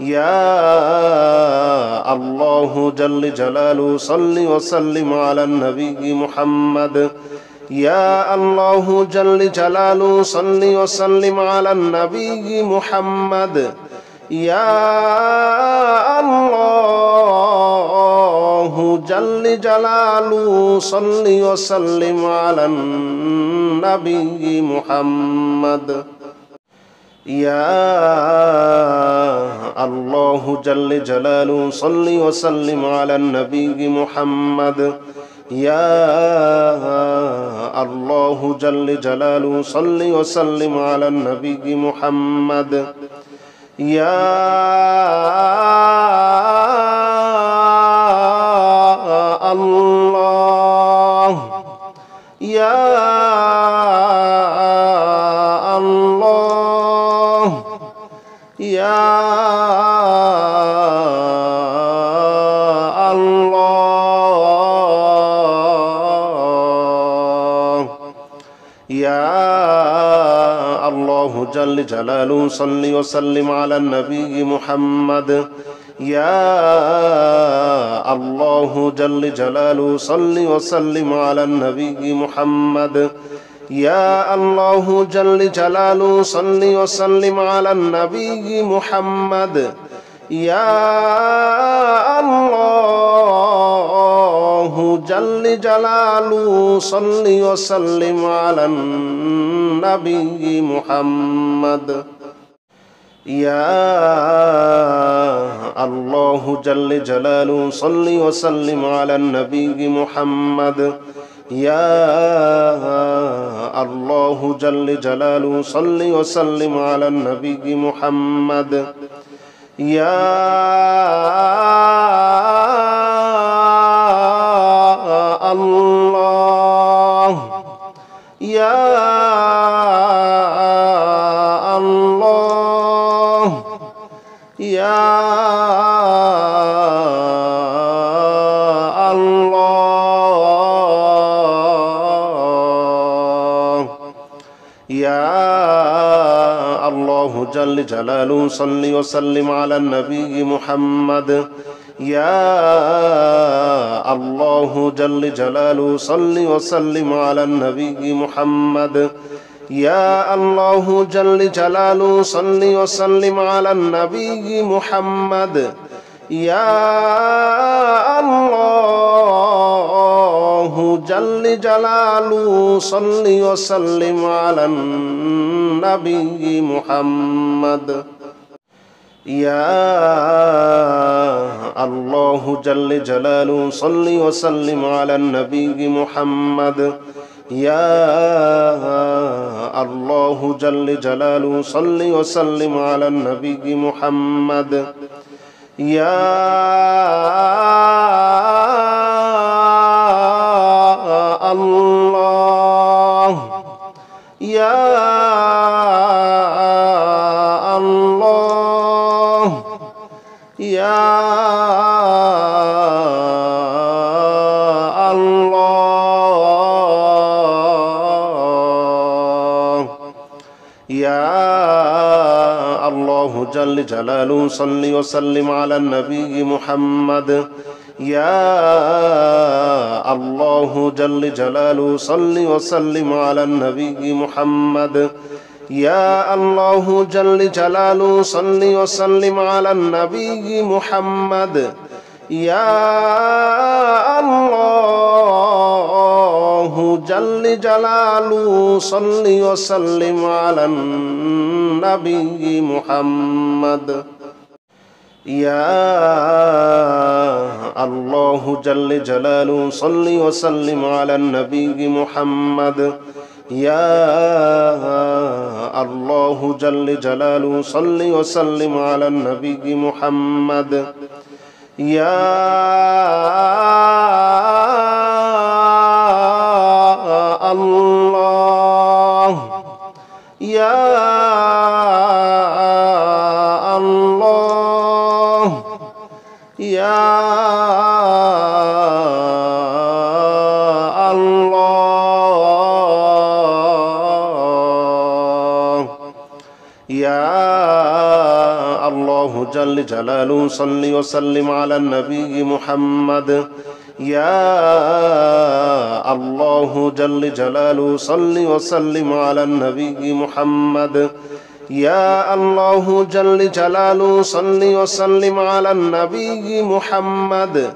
يا الله جل جلاله صل وسلم على النبي محمد يا الله جل جلاله صل وسلم على النبي محمد يا الله جل جلاله صل وسلم على النبي محمد يا الله جل جلاله صل وسلم على النبي محمد يا الله جل جلاله صل وسلم على النبي محمد يا الله يا الله يا الله يا الله جل جلاله صل وسلم على النبي محمد يا الله جل جلاله صل وسلم على النبي محمد يا الله جل جلاله صل وسلم على النبي محمد يا الله جل جلاله صل وسلم على النبي محمد يا الله جل جلاله صل وسلم على النبي محمد يا الله جل جلاله صل وسلم على النبي محمد يا الله يا الله يا الله يا الله جل جلاله صل وسلم على النبي محمد يا الله جل جلاله صل وسلم على النبي محمد يا الله جل جلاله صل وسلم على النبي محمد يا الله جل جلاله صل وسلم على النبي محمد يا الله جل جلاله صل وسلم على النبي محمد يا الله جل جلاله صل وسلم على النبي محمد يا الله يا الله يا الله يا الله جل جلاله صل وسلم على النبي محمد يا الله جل جلاله صل وسلم على النبي محمد يا الله جل جلاله صل وسلم على النبي محمد يا الله جل جلاله صل وسلم على النبي محمد يا الله جل جلاله صل وسلم على النبي محمد يا الله جل جلاله صل وسلم على النبي محمد يا الله يا الله يا الله الله جل جلاله صل وسلم على النبي محمد يا الله جل جلاله صل وسلم على النبي محمد يا الله جل جلاله صل وسلم على النبي محمد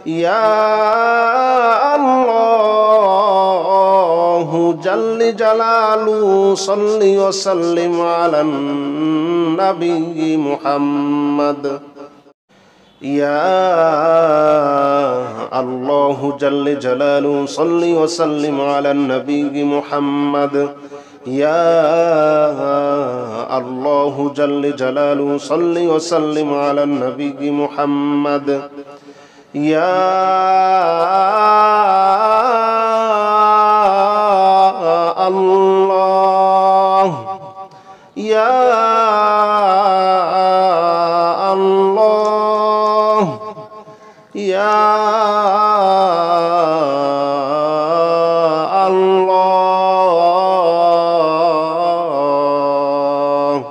يا الله جل جلاله صل وسلم على النبي محمد يا الله جل جلاله صل وسلم على النبي محمد يا الله جل جلاله صل وسلم على النبي محمد يا الله يا الله يا الله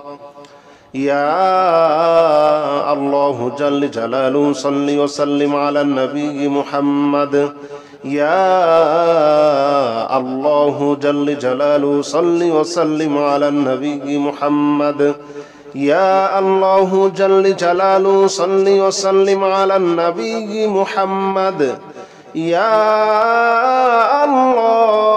يا الله جل جلاله صل وسلم على النبي محمد يا الله جل جلاله صل وسلم على النبي محمد يا الله جل جلاله صل وسلم على النبي محمد يا الله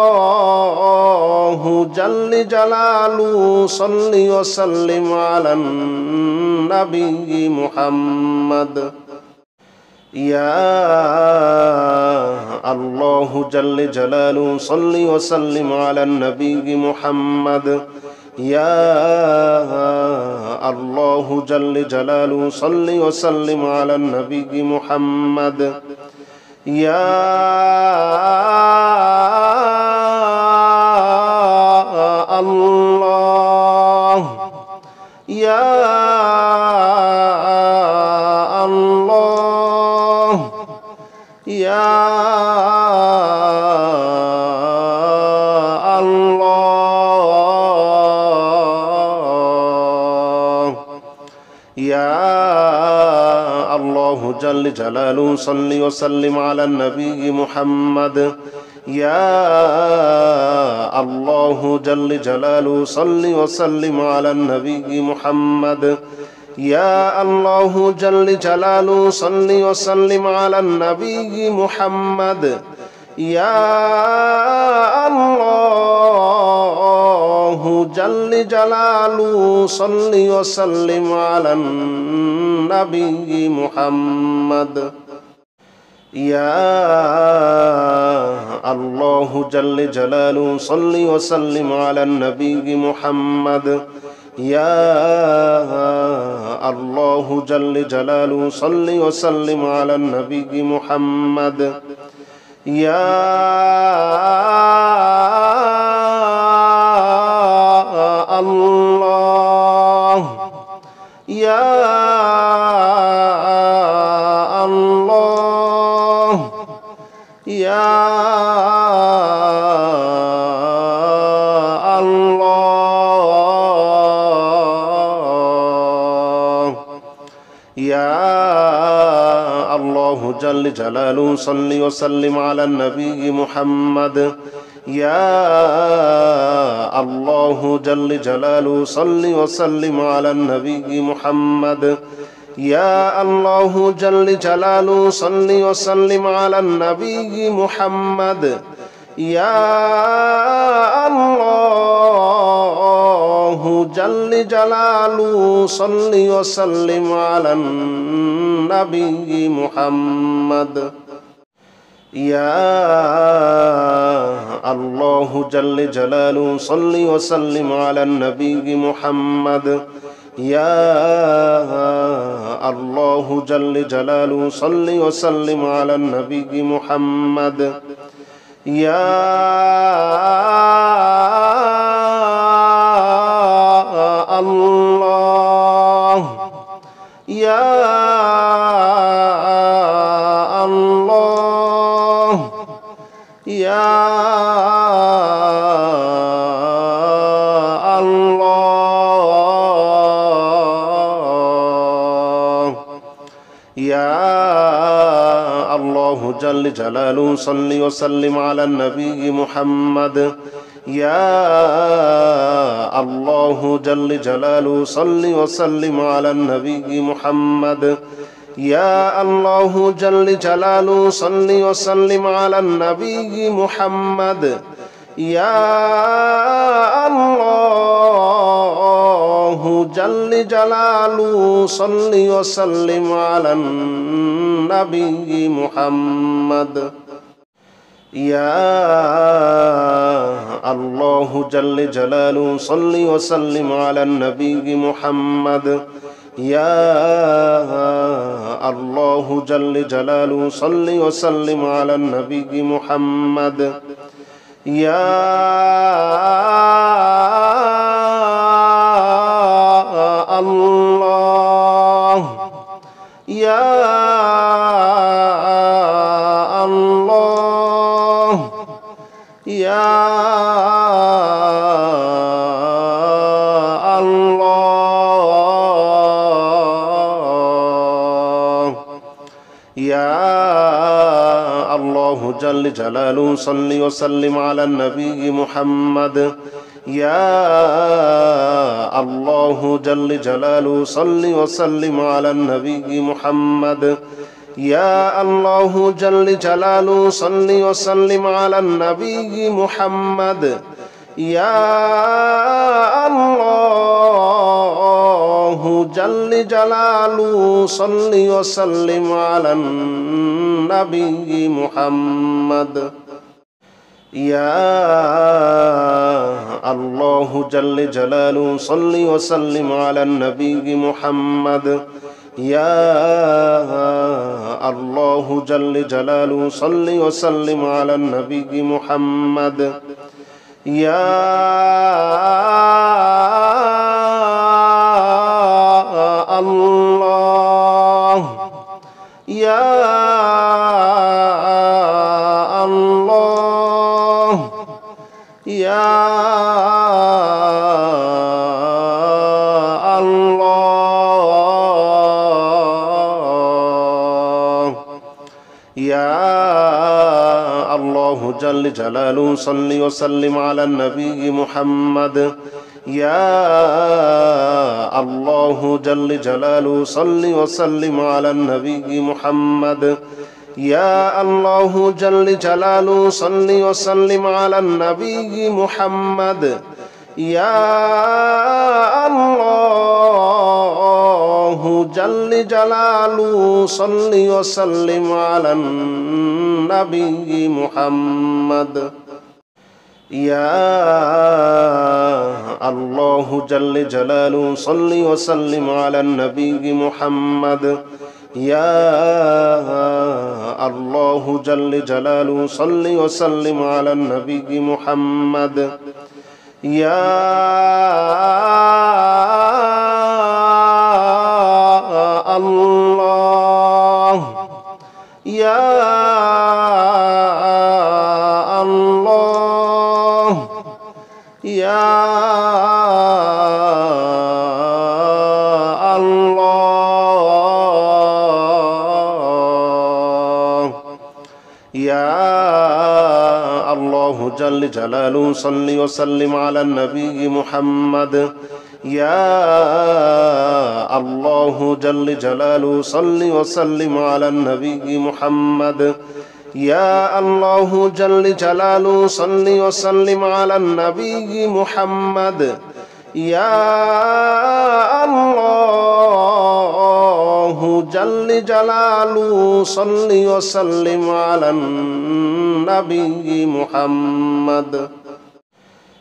جل جلاله صل وسلم على النبي محمد يا الله جل جلاله صل وسلم على النبي محمد يا الله جل جلاله صل وسلم على النبي محمد يا الله يا الله يا الله يا الله جل جلاله صل وسلم على النبي محمد يا الله جل جلاله صل وسلم على النبي محمد يا الله جل جلاله صل وسلم على النبي محمد يا الله جل جلاله صل وسلم على النبي محمد يا الله جل جلاله صل وسلم على النبي محمد يا الله جل جلاله صل وسلم على النبي محمد يا الله يا الله يا الله يا الله جل جلاله صل وسلم على النبي محمد يا الله جل جلاله صل وسلم على النبي محمد يا الله جل جلاله صل وسلم على النبي محمد يا الله جل جلاله صل وسلم على النبي محمد يا الله جل جلاله صل وسلم على النبي محمد يا الله جل جلاله صل وسلم على النبي محمد يا الله يا الله يا الله يا الله جل جلاله صل وسلم على النبي محمد يا الله جل جلاله صل وسلم على النبي محمد يا الله جل جلاله صل وسلم على النبي محمد يا الله جل جلاله صل وسلم على النبي محمد يا الله جل جلاله صل وسلم على النبي محمد يا الله جل جلاله صل وسلم على النبي محمد يا الله يا الله يا الله يا الله جل جلاله صل وسلم على النبي محمد يا الله جل جلاله صل وسلم على النبي محمد يا الله جل جلاله صل وسلم على النبي محمد يا الله جل جلاله صل وسلم على النبي محمد يا الله جل جلاله صل وسلم على النبي محمد يا الله جل جلاله صل وسلم على النبي محمد يا الله يا الله يا الله يا الله جل جلاله صل وسلم على النبي محمد يا الله جل جلاله صل وسلم على النبي محمد يا الله جل جلاله صل وسلم على النبي محمد يا الله جل جلاله صل وسلم على النبي محمد يا الله جل جلاله صل وسلم على النبي محمد يا الله جل جلاله صل وسلم على النبي محمد يا الله يا الله يا الله يا الله جل جلاله صل وسلم على النبي محمد يا الله جل جلاله صل وسلم على النبي محمد يا الله جل جلاله صل وسلم على النبي محمد يا الله جل جلاله صل وسلم على النبي محمد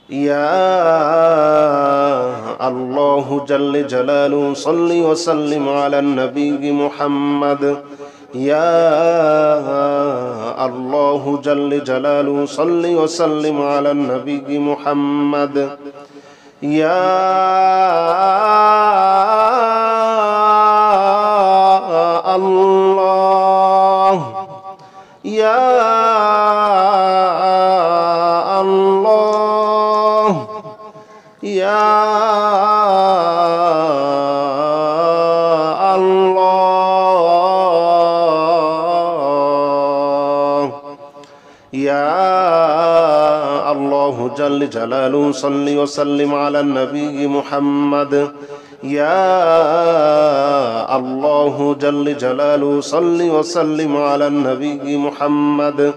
يا الله جل جلاله صل وسلم على النبي محمد يا الله جل جلاله صل وسلم على النبي محمد يا الله يا الله يا الله جل جلاله صل وسلم على النبي محمد يا الله جل جلاله صل وسلم على النبي محمد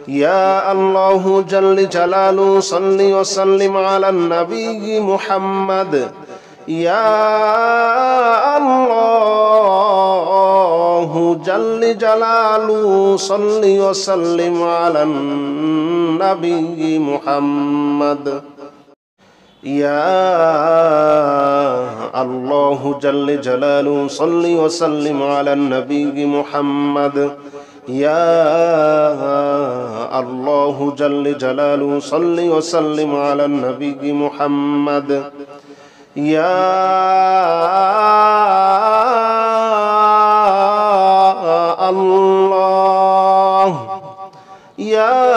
يا الله جل جلاله صل وسلم على النبي محمد يا الله جل جلاله صل وسلم على النبي محمد يا الله جل جلاله صل وسلم على النبي محمد يا الله جل جلاله صل وسلم على النبي محمد يا الله يا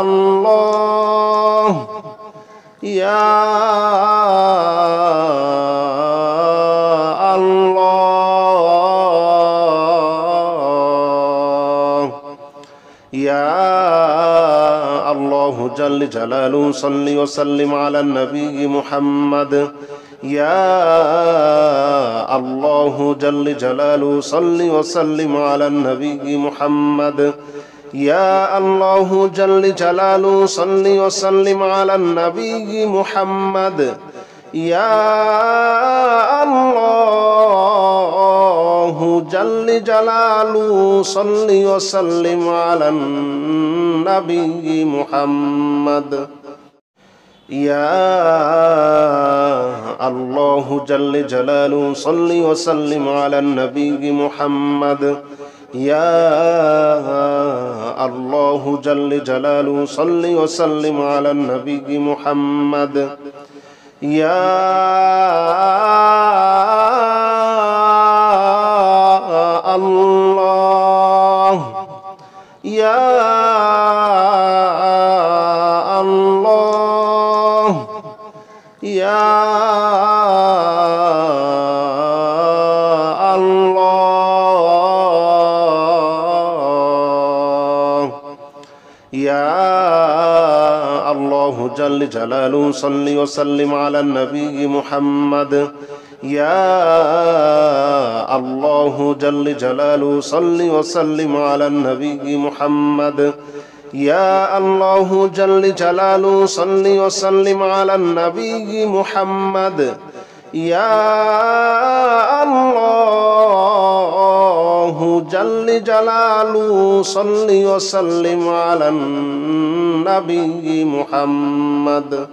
الله يا الله يا الله جل جلاله صل وسلم على النبي محمد يا الله جل جلاله صل وسلم على النبي محمد يا الله جل جلاله صل وسلم على النبي محمد يا الله جل جلاله صل وسلم على النبي محمد يا الله جل جلاله صل وسلم على النبي محمد يا الله جل جلاله صل وسلم على النبي محمد يا الله يا الله يا الله يا الله جل جلاله صل وسلم على النبي محمد يا الله جل جلاله صل وسلم على النبي محمد يا الله جل جلاله صل وسلم على النبي محمد يا الله جل جلاله صل وسلم على النبي محمد